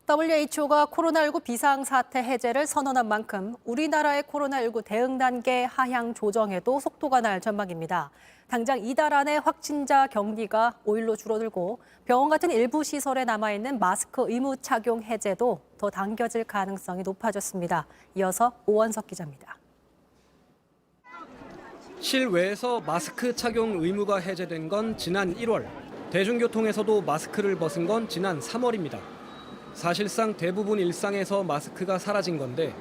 WHO가 코로나19 비상사태 해제를 선언한 만큼 우리나라의 코로나19 대응 단계 하향 조정에도 속도가 날 전망입니다. 당장 이달 안에 확진자 격리가 5일로 줄어들고 병원 같은 일부 시설에 남아있는 마스크 의무 착용 해제도 더 당겨질 가능성이 높아졌습니다. 이어서 오원석 기자입니다. 실외에서 마스크 착용 의무가 해제된 건 지난 1월, 대중교통에서도 마스크를 벗은 건 지난 3월입니다. 사실상 대부분 일상에서 마스크가 사라진 건데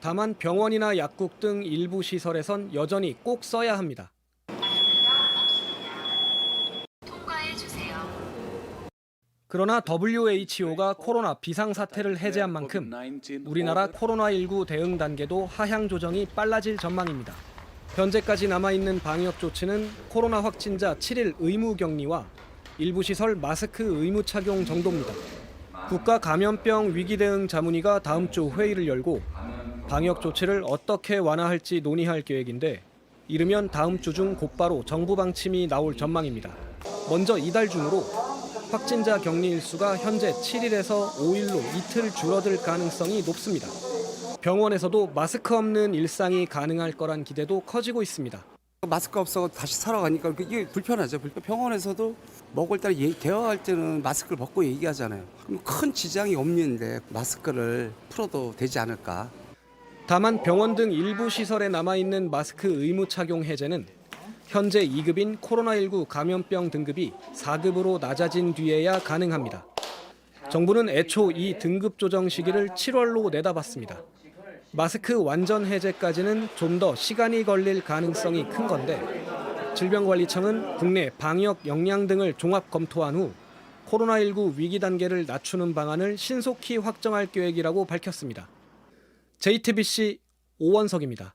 다만 병원이나 약국 등 일부 시설에선 여전히 꼭 써야 합니다. 그러나 WHO가 코로나 비상사태를 해제한 만큼 우리나라 코로나19 대응 단계도 하향 조정이 빨라질 전망입니다. 현재까지 남아있는 방역 조치는 코로나 확진자 7일 의무 격리와 일부 시설 마스크 의무 착용 정도입니다. 국가감염병 위기대응 자문위가 다음 주 회의를 열고 방역 조치를 어떻게 완화할지 논의할 계획인데 이르면 다음 주 중 곧바로 정부 방침이 나올 전망입니다. 먼저 이달 중으로 확진자 격리 일수가 현재 7일에서 5일로 이틀 줄어들 가능성이 높습니다. 병원에서도 마스크 없는 일상이 가능할 거란 기대도 커지고 있습니다. 마스크 없어 다시 살아가니까 이게 불편하죠. 병원에서도 먹을 때 대화할 때는 마스크를 벗고 얘기하잖아요. 그럼 큰 지장이 없는데 마스크를 풀어도 되지 않을까. 다만 병원 등 일부 시설에 남아있는 마스크 의무 착용 해제는 현재 2급인 코로나19 감염병 등급이 4급으로 낮아진 뒤에야 가능합니다. 정부는 애초 이 등급 조정 시기를 7월로 내다봤습니다. 마스크 완전 해제까지는 좀 더 시간이 걸릴 가능성이 큰 건데 질병관리청은 국내 방역 역량 등을 종합 검토한 후 코로나19 위기 단계를 낮추는 방안을 신속히 확정할 계획이라고 밝혔습니다. JTBC 오원석입니다.